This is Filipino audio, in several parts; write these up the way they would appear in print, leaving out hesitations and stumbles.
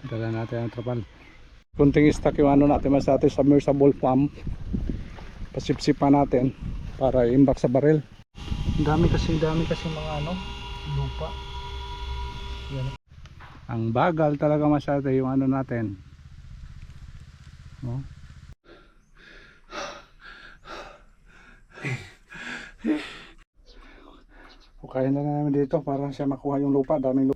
Dala natin ang trapal. Kunting stock yung ano natin masate, submersible pump. Pasipsipan natin para imbak sa baril. Dami kasi mga ano, lupa. Yan. Ang bagal talaga masate yung ano natin. Oh. Hukayin na namin dito para siya makuha yung lupa. Daming lupa.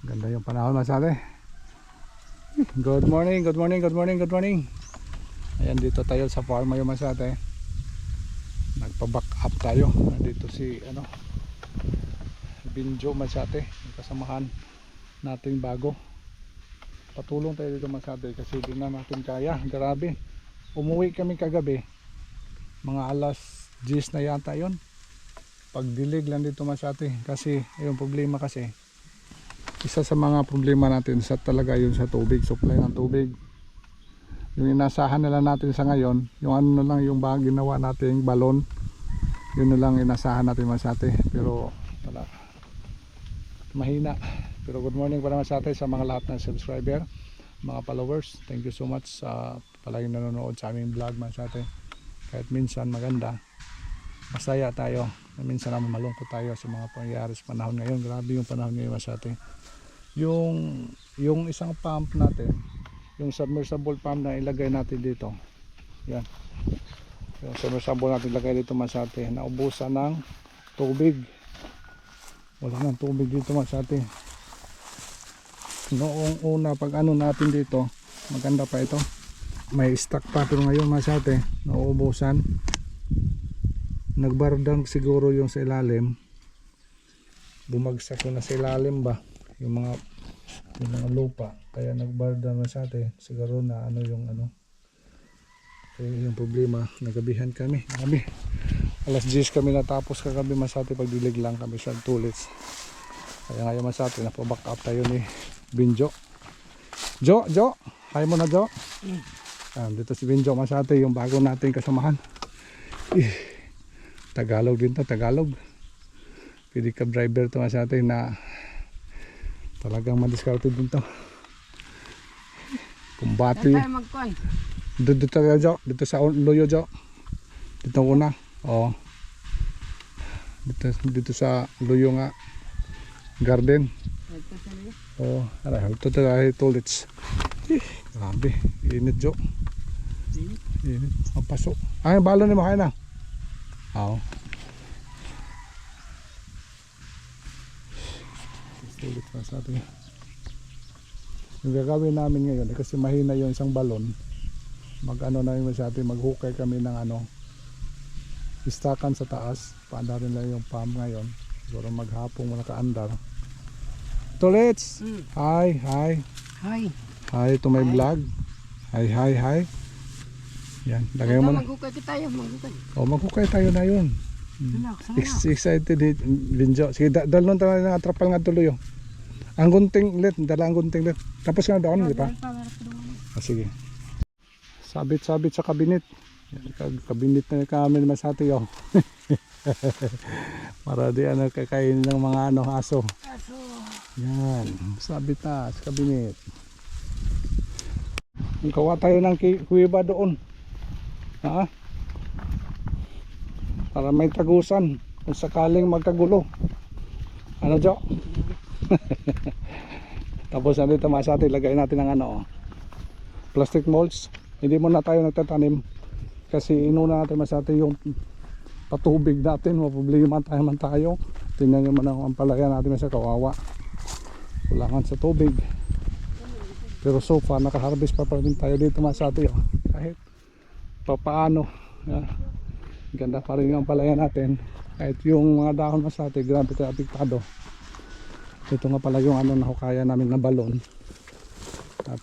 Ganda yung panahon masate. Good morning, good morning, good morning, good morning. Ayan, dito tayo sa farm yung masate. Nagpa-back up tayo. Nandito si ano, Binjo masate, yung kasamahan natin bago. Patulong tayo dito masate kasi di na natin kaya. Grabe. Umuwi kami kagabi. Mga alas 10 na yata yon. Pagdilig lang dito masate kasi yung problema kasi isa sa mga problema natin sa talaga yun sa tubig, supply ng tubig. Yung inasahan nila natin sa ngayon, yung ano na lang yung ginawa nating balon, yun na lang inasahan natin masate. Pero wala, mahina. Pero good morning para masate sa mga lahat ng subscriber, mga followers. Thank you so much sa palaging nanonood sa aming vlog masate. Kahit minsan maganda, masaya tayo, minsan naman malungkot tayo sa mga pangyayari sa panahon ngayon. Grabe yung panahon ngayon masate. Yung isang pump natin, yung submersible pump na ilagay natin dito, yan, yung submersible natin ilagay dito masate, naubusan ng tubig. Wala nang tubig dito masate. Noong una pag ano natin dito, maganda pa ito, may stock pa, pero ngayon masate nauubusan. Nagbardang siguro yung sa ilalim, bumagsak yun na sa ilalim ba yung mga lupa, kaya nagbardang masate. Siguro na ano yung ano, kaya yung problema. Nagabihan kami, alas 10 kami natapos kagabi masate, pagdilig lang kami sa tulits. Kaya ngayon masate napaback up tayo ni Binjo. Jo, hi mo na Jo. Dito si Binjo masate, yung bago natin kasamahan. Tagalog din to, Tagalog. Pedicab driver to masate na talagang madiskarte din to. Kumbati. Dito tayo Jo, dito sa Loyo Jo. Dito una. Oh. Dito sa Loyo nga garden. Oh, ara, ito tayo toilets. Grabe, init Jo. Init, papasok. Ay, balon ni mo kaya na. Oo. Ulit pa sa atin. Yung gagawin namin ngayon kasi mahina yung isang balon, mag ano na yung sa atin, maghukay kami ng ano, istakan sa taas. Paandarin lang yung pump ngayon, siguro maghapong muna kaandar. Tolets! Hi to my vlog. Hi. Yan, lagay mo na. Maghukay tayo. Oh, maghukay tayo na yun. Excited Binjo. Sige, dalon tayo ng atrapal nga tuloy. Ang gunting let, dala ang gunting let. Tapos nga doon, di ba? Sige. Sabit sa kabinet. Kabinet na kami masate yo. Para di ano kakainin ng mga ano aso. Yan, sabit na sa kabinet. Gawa tayo ng kuweba doon. Ha? Para may tagusan kung sakaling magkagulo. Ano Jo? Tapos na dito masate, lagay natin ng ano, plastic molds. Hindi muna tayo nagtatanim kasi inuna natin masate yung patubig natin. Maproblema tayo. Tingnan nyo man ang palaya natin sa kawawa, kulangan sa tubig. Pero so far nakaharvest pa rin tayo dito masate. Kahit papaano, ganda pa rin ang palaya natin. Kahit yung mga dahon masate, grabe tayo apektado. Ito nga pala yung ano, nahukaya namin na balon.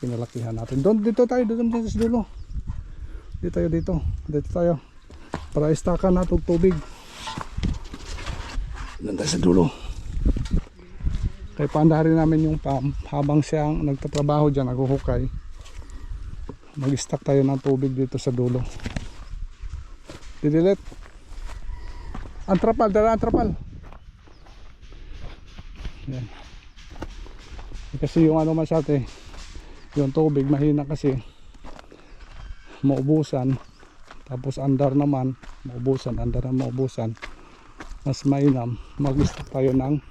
pinalakihan natin. Dito tayo sa dulo. Dito tayo para istakan natin tubig. Doon tayo sa dulo. Kaya paandarin namin yung pump habang siyang nagtatrabaho dyan, naghuhukay. Mag-stack tayo ng tubig dito sa dulo. Didilit. Antrapal, dala antrapal. Yan. Kasi yung ano masyate, yung tubig mahina kasi maubusan. Tapos andar naman, maubusan, mas mainam. Mag-stack tayo ng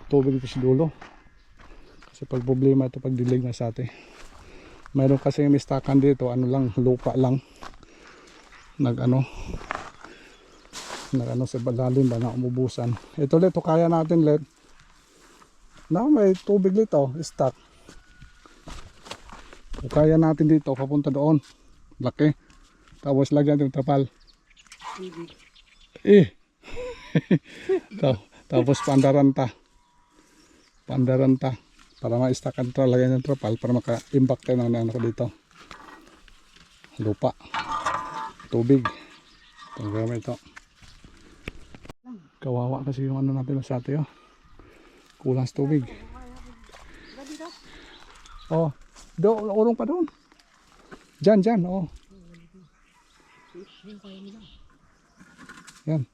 tubig dito sa dulo. Kasi pag problema ito pag dilig na sa atin. Mayroon kasi yung istakan dito, ano lang, lupa lang. Nag sa balalim ba na umubusan. Ito ulit, kaya natin ulit. Na may tubig dito, stack. Kaya natin dito, papunta doon. Laki. Tapos lagyan ng trapal. Tapos pandaran ta. Para ma-stackan ito, lagyan ng trapal para maka-impact tayo ng ano dito. Lupa. Tubig. Pagkama ito. Kawawa kasi yung ano natin sa atin. Kulang sa tubig. Oh, urong pa doon. Diyan, oh. Yan.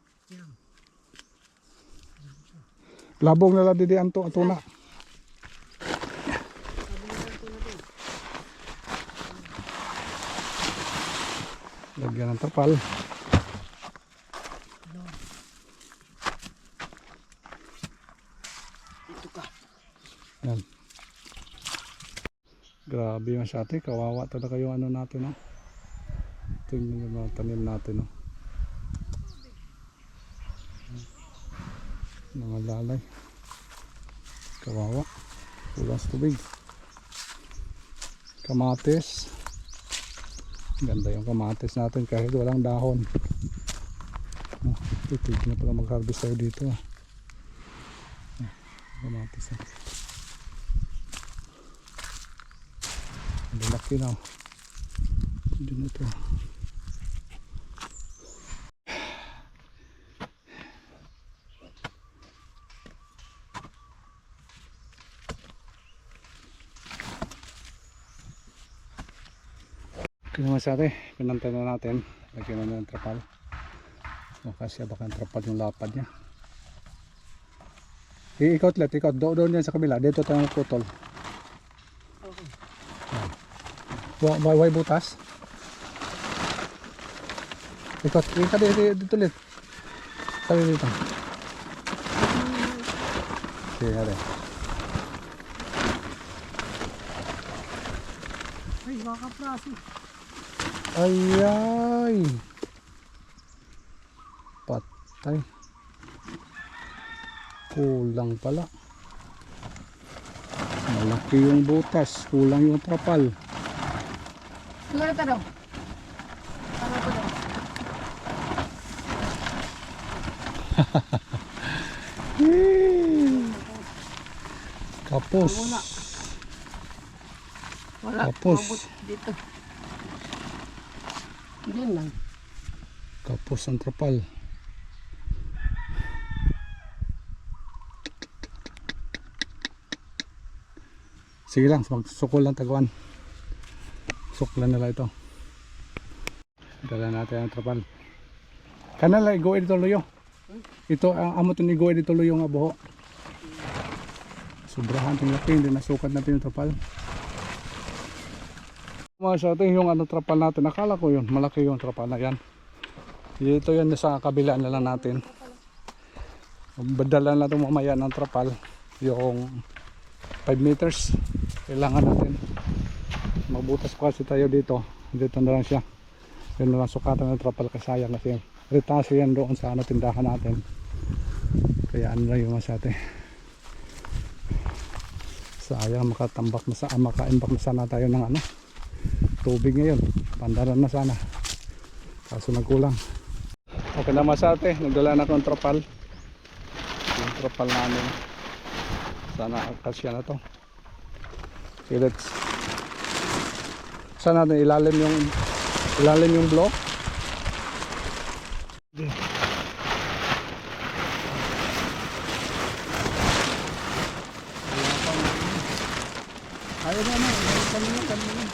Labong na lang didi anto na. Lagyan ng tapal. Yan. Grabe yung sa atin, kawawa talaga yung ano natin, no? Tingnan yung mga tanim natin, no? Mga lalay, kawawa, kulang sa tubig. Kamatis, ganda yung kamatis natin kahit walang dahon. Titig na pala mag-harvest tayo dito, kamatis, laki na. Hindi na ito. Kaya naman sa atin, pinantay na natin. Lagyan na ng trapal. Kasi baka ang trapal yung lapad niya. Ikot let, doon yan sa kabila. Dito tayo putol. Why butas? Ikot dito ulit. Kali dito. Sige nga rin. Ay, baka praso. Ayay. Patay. Kulang pala. Malaki yung butas. Kulang yung trapal. Ano na daw? Ano ko daw? Kapos. Wala. Kapos. Mabot dito. Diyan lang. Kapos ang trapal. Sige lang, magsukol lang taguan. Suklan nila ito. Dala natin ang trapal. Kanala igoy dito luyo. Ito ang amo to ni igoy dito luyo nga buho. Sobrahan ting laki, hindi nasukat natin yung trapal. Mga sa atin yung ano trapal natin, nakala ko yun, malaki yung trapal na yan. Dito yan sa kabila na lang natin. Badala na ito mamaya ng trapal. Yung 5 meters. Kailangan natin. Magbutas pa kasi tayo dito. Dito na lang siya. Yun na lang sukatan ng trapal kasayang kasi retase yan doon sa ano, tindahan natin. Kaya ano lang yung masate. Sayang makaimbak na sana tayo ng ano, tubig ngayon. Pandaran na sana. Kaso nagkulang. Okay na masate. Nagdala na akong trapal. Yung trapal namin. Sana kasya na to. Okay, let's Saan natin ilalim yung block? Ayaw na naman, kanina.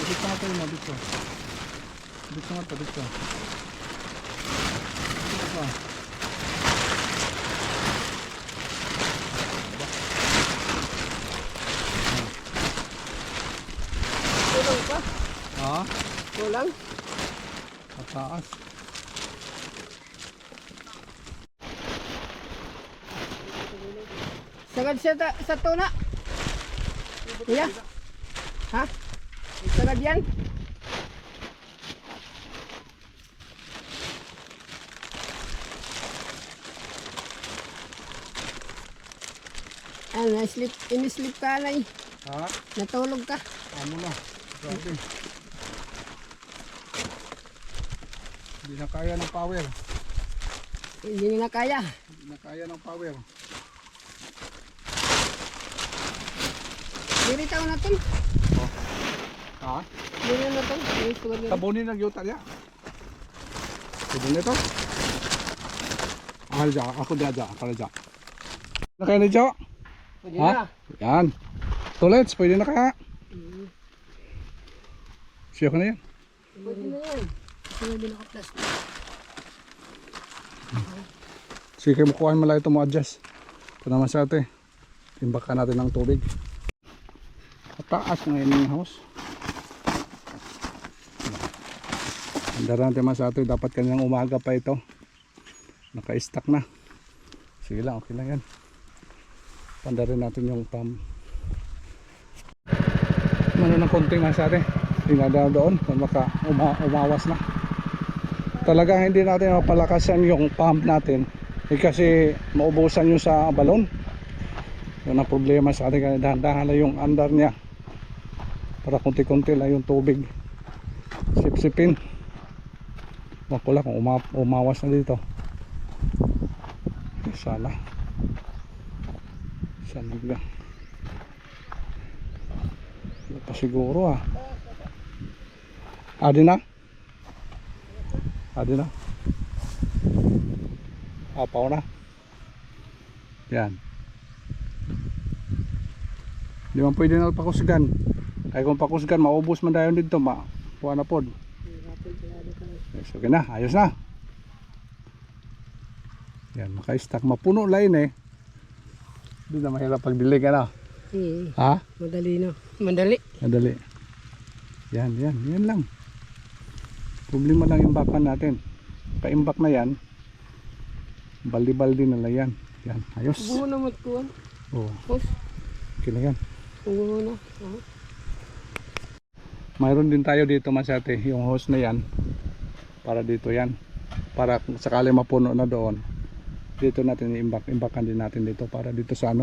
Dito nga tayo mo, dito. Dito nga to, dito. Dito pa. Kulang pa. Ha? Kulang. Mataas. Sagad siya sa tuna. Iya. Ha? Sagad yan. Ah, in-sleep ka na eh. Ha? Natulog ka. Ano na? Grabe. Hindi na kaya ng power. Hindi nyo na kaya. Hindi na kaya ng power. Diritaw na tol. Ha? Diri na tol. Yes, sagad yan. Tabunin ng yuta niya. Pwede nito? Ako dyan. Na kayo na dyan? Pwede Ha? na. Yan. Tulets, pwede na kaya. Siya ko na yan. Pwede na yan. Kasi hindi naka-plastic. Sige, mukuhaan mo lang ito mo adjust. Ito naman sa ate. Timbakan natin ng tubig. Mataas ngayon yung house. Andaran natin sa ate. Dapat kanyang umaga pa ito. Naka-stack na. Sige lang, okay lang yan. Pandarin natin yung pump. Ano ng konting sa ate. Tinadaw doon. Maka umawas na. Talaga hindi natin mapalakasan yung pump natin. Kasi maubusan yung sa balon. Yun ang problema sa atin. Kaya dahan-dahan lang yung andar niya. Para kunti-kunti lang yung tubig. Sip-sipin. Wag ko lang kung umawas na dito. Sana lang. Hindi pa siguro Adi na? Apaw na. Yan. Di man pwede na pakusgan. Kaya kung pakusgan, maubos man dayon dito. Kuha na pod. Yes, okay na. Ayos na. Yan, maka-stack. Mapuno line eh. Hindi na mahirap pagdilig Ha? Madali na. Madali. Yan lang. Problema lang imbakan natin. Pa-imbak na yan. Baldi-baldi na lang yan. Yan, ayos. Buho na matkuhan. Oo, Hos. okay na yan. Buho na. Mayroon din tayo dito masate. Yung hose na yan. Para dito yan. Para kung sakali mapuno na doon. Dito natin imbakan din natin dito. Para dito sa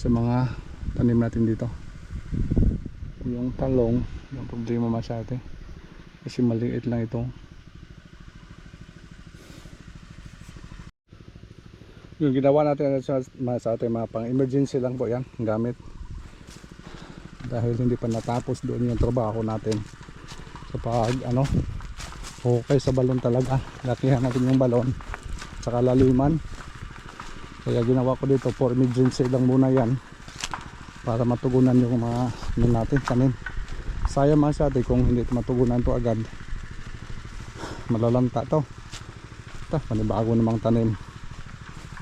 sa mga tanim natin dito. Yung talong, yung problema masate. Kasi maliit lang ito. Yung ginawa natin sa ating mga pang emergency lang po yan gamit. Dahil hindi pa natapos doon yung trabaho natin. So pag okay sa balon talaga. Lakihan natin yung balon. Saka laliman. Kaya ginawa ko dito for emergency lang muna yan. Para matugunan yung mga natin tanim. Sayang mga sa atin kung hindi matugunan to agad. Malalanta to. Ito, panibago namang tanim.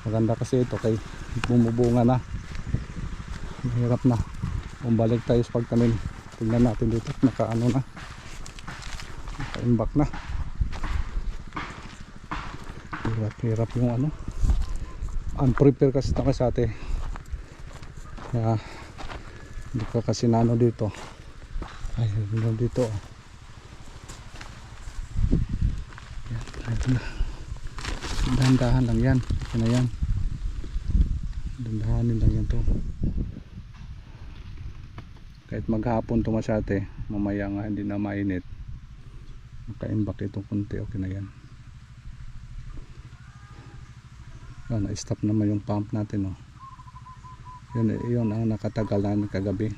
Maganda kasi ito kay bumubunga na. Mahirap na. Kung balik tayo sa pagtanim. Tingnan natin dito. Naka-ano na. Naka-imbak na. Hirap yung unprepare kasi ito kasi ate. Kaya hindi ko kasi nano dito. Ay, dito. Yan, ito na. Dahan-dahan lang yan. Yan na yan. Dahan-dahanin lang yan to. Kahit maghapon to masyate, mamaya nga hindi na mainit. Makaimbak ito kunti, okay na yan. Yan, na-stop naman yung pump natin. Yun ang nakatagalan kagabi.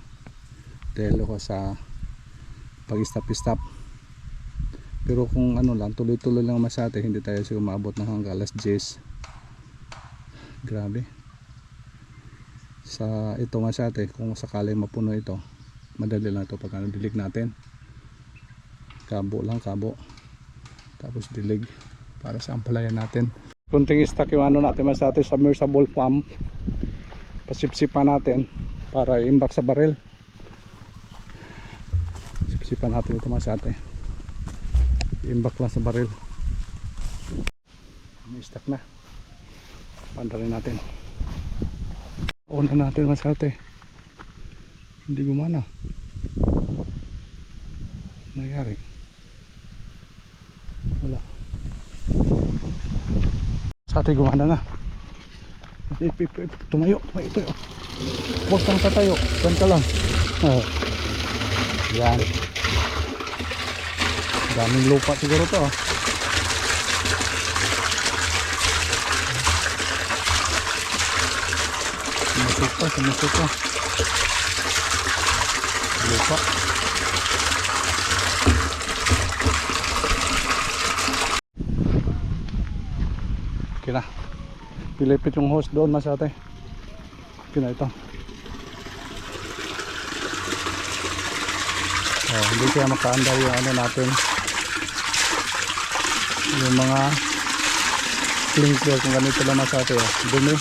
dahil ako sa pag-stop. Pero kung ano lang, tuloy-tuloy lang Masate, hindi tayo siguro maabot ng hanggang alas 10. Grabe. Sa ito Masate, kung sakaling mapuno ito, madali lang ito pag ano, dilig natin. Kabo lang, kabo. Tapos dilig para sa ampalayan natin. Kunting stock yung ano natin Masate, submersible pump. Pasipsipan natin para i-imbak sa baril. Sipsipan natin ito Masate. I-imbak lang sa baril. May stock na. Pandarin natin. On na natin Masate. Hindi gumana. Nangyari. Wala. Masate gumana na. Tumayo ito. Huwag kang tatayo. Diyan ka lang. Yan. Daming lupa siguro to. Sumusok pa. Lupa. Okay na. Pilipit yung hose doon Masate. Okay na ito. Hindi kaya makaandar yung ano natin, yung mga sprinkler kung ganito lang Masate. Dumi.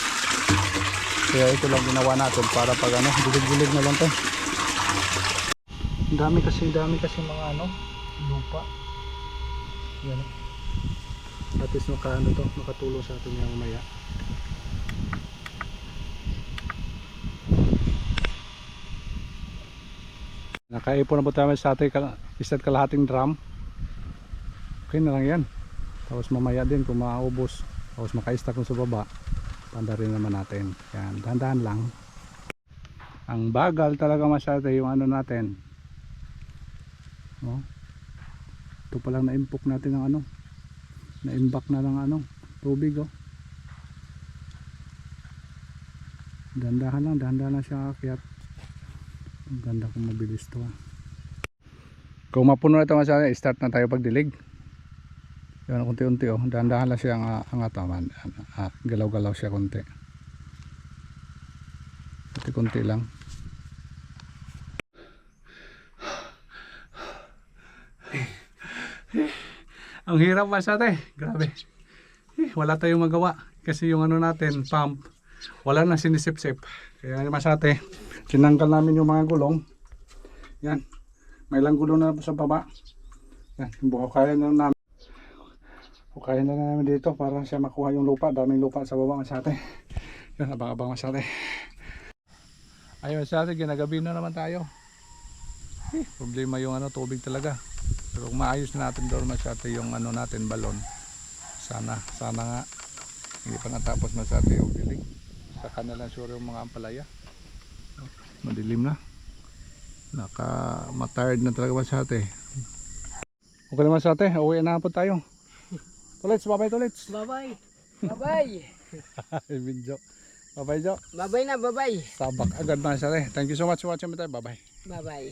Kaya ito lang ginawa natin para pag ano, dilig-dilig na lang to. Dami kasi mga ano, lupa. Yan. At least makatulong sa atin yung maya. Nakaipon na po tayo sa atin isa't kalahating drum. Okay na lang yan. Tapos mamaya din kung maubos, tapos maka-stack sa baba, pandarin naman natin. Yan, dahan-dahan lang. Ang bagal talaga Masate yung ano natin. Oh. Ito pa lang na-impok natin ng ano. Na-imbak na ng ano, tubig oh. Dahan-dahan lang siya akyat. Ang ganda kung mabilis to. Kung mapuno na ito Masate, start na tayo pagdilig. Yan, unti-unti oh. Dahan-dahan lang siya angat naman. Galaw-galaw siya konti. Konti-konti lang. Ang hirap Masate. Grabe. Wala tayong magawa. Kasi yung ano natin, pump, wala na sinisip-sip. Kaya Masate, tinanggal namin yung mga gulong. Yan. May ilang gulong na sa baba. Yan. Kaya na namin. Kaya na namin dito para siya makuha yung lupa. Daming lupa sa baba Masate. Yan. Abang-abang Masate. Ayun Masate, ginagabi na naman tayo. Problema yung ano, tubig talaga. Pero kung maayos natin doon Masate yung ano natin, balon. Sana nga. Hindi pa natapos Masate yung dilig. Saka na lang sure yung mga ampalaya. Madilim na. Matired na talaga Masate. Okay naman Masate, uwi na po tayo. Tulits, bye-bye Tulits. Bye-bye. Bye-bye. Video. Bye-bye Jo. Bye-bye na, bye-bye. Sabak agad Masate. Thank you so much for watching. Bye-bye. Bye-bye.